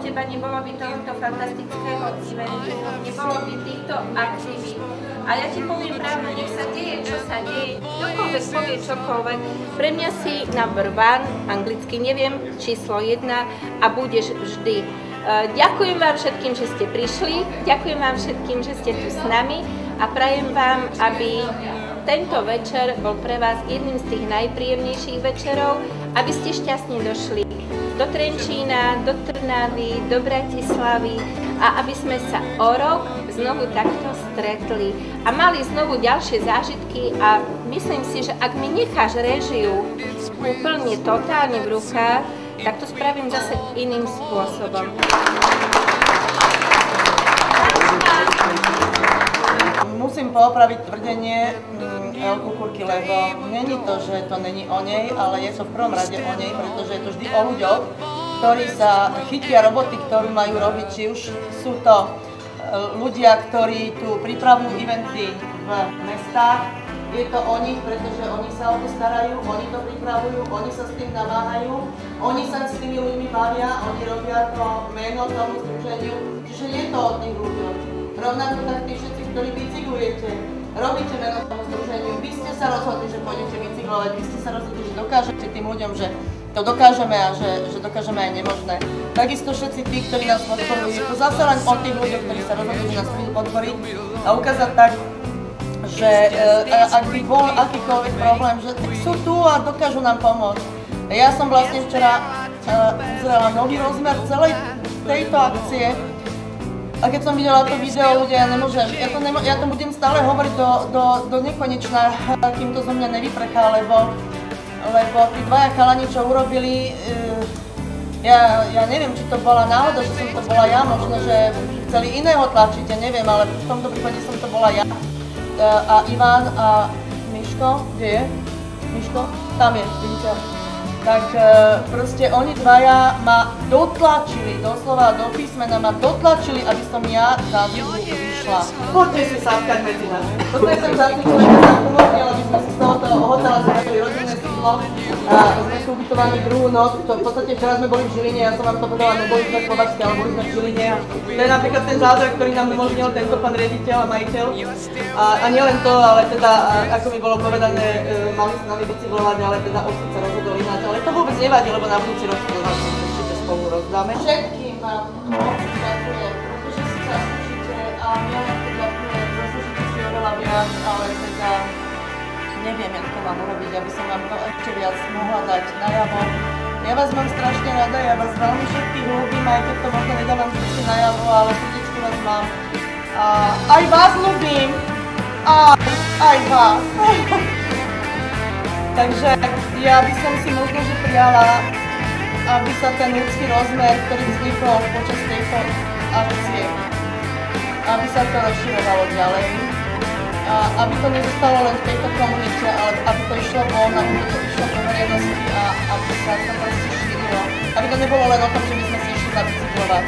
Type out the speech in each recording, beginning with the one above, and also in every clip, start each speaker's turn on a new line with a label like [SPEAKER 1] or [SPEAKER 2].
[SPEAKER 1] teba nebolo by tohoto fantastického eventu, nebolo by týchto aktivít. A ja ti poviem pravdu, nech sa deje, čo sa deje, kdokoľvek povie čokoľvek. Pre mňa si number one, anglicky neviem, číslo 1 a budeš vždy. Ďakujem vám všetkým, že ste prišli, ďakujem vám všetkým, že ste tu s nami a prajem vám, aby tento večer bol pre vás jedným z tých najpríjemnejších večerov, aby ste šťastne došli do Trenčína, do Trnavy, do Bratislavy a aby sme sa o rok znovu takto stretli a mali znovu ďalšie zážitky a myslím si, že ak mi necháš réžiu úplne totálne v rukách, tak to spravím zase iným spôsobom.
[SPEAKER 2] Musím poopraviť tvrdenie Elku Kurky, lebo není to, že to není o nej, ale je to v prvom rade o nej, pretože je to vždy o ľuďoch, ktorí sa chytia roboty, ktorú majú robiť, či už sú to ľudia, ktorí tu pripravujú eventy v mestách. Je to o nich, pretože oni sa o to starajú, oni to pripravujú, oni sa s tým namáhajú, oni sa s tými ľuďmi bavia, oni robia to meno tomu združeniu, čiže je to o tých ľuďoch. Rovnako tak tí všetci, ktorí bicyklujete, robíte meno tomu združeniu, vy ste sa rozhodli, že pôjdete bicyklovať, vy ste sa rozhodli, že dokážete tým ľuďom, že to dokážeme a že dokážeme aj nemožné. Takisto všetci tí, ktorí nás podporujú, je to zase len o tých ľuďoch, ktorí sa rozhodli, že nás prídu podporiť a ukázať tak, že ak by bol akýkoľvek problém, že tak sú tu a dokážu nám pomôcť. Ja som vlastne včera uzrela nový rozmer celej tejto akcie a keď som videla to video, ľudia, ja nemôžem, ja to budem stále hovoriť do nekonečna, kým to zo mňa nevyprchá, lebo tí dvaja chalani, čo urobili, ja neviem, či to bola náhoda, že som to bola ja, možno, že chceli iného tlačiť, ja neviem, ale v tomto prípade som to bola ja. A Ivan a Miško, kde je? Miško? Tam je, vidíte. Tak proste oni dvaja ma dotlačili, doslova do písmena ma dotlačili, aby som ja za výzvu vyšla. Poďte si sáskať medzi nás. Toto je sem za tým človekom tak umožnil, aby sme si z tohoto hotela zvedeli rodinné sídlo. A sme sú ubytovaní druhú noc. V podstate včera sme boli v Žiline, ja som vám to povedala, neboli sme v Slovačke, ale boli sme v Žiline. To je napríklad ten zázrak, ktorý nám umožnil tento pán riaditeľ a majiteľ. A nielen to, ale teda, ako mi bolo povedané, mali s nami bicyklovať, ale teda osud sa rozhodol ináč. Ale to vôbec nevadí, lebo na budúci rok to vás určite spolu rozdáme. Všetkým vám osud ďakujem, pretože si zaslúžite a ja vám to ďakujem, zaslúžite si oveľa viac, ale teda neviem, jak to mám urobiť, aby som vám to ešte viac mohla dať najavo. Ja vás mám strašne rada, ja vás veľmi všetkých ľúbim, aj keď to možno nedávam všetci najavo, ale srdečku vás mám. A aj vás ľúbim! Aj vás! Takže ja by som si možno, že prijala, aby sa ten ľudský rozmer, ktorý vznikol počas tejto akcie, aby sa to rozširovalo ďalej. A aby to nezostalo len v tejto komunite, ale aby to išlo von, aby to išlo po verejnosti a aby sa to proste šírilo. Aby to nebolo len o tom, že my sme si išli zabicyklovať.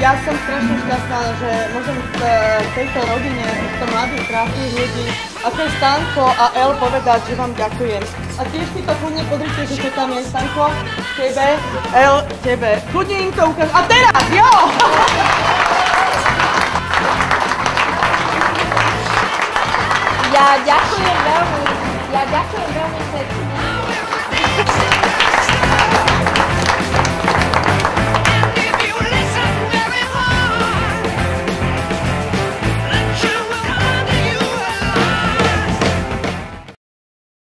[SPEAKER 2] Ja som strašne šťastná, že môžem v tejto rodine, týchto mladých, krásnych ľudí, ako je Stanko a El, povedať, že vám ďakujem. A tiež si to kľudne podrite, že čo tam je, Stanko, tebe, El, tebe. Kľudne im to ukáž. A teraz, jo!
[SPEAKER 1] Ja ďakujem veľmi, všetkým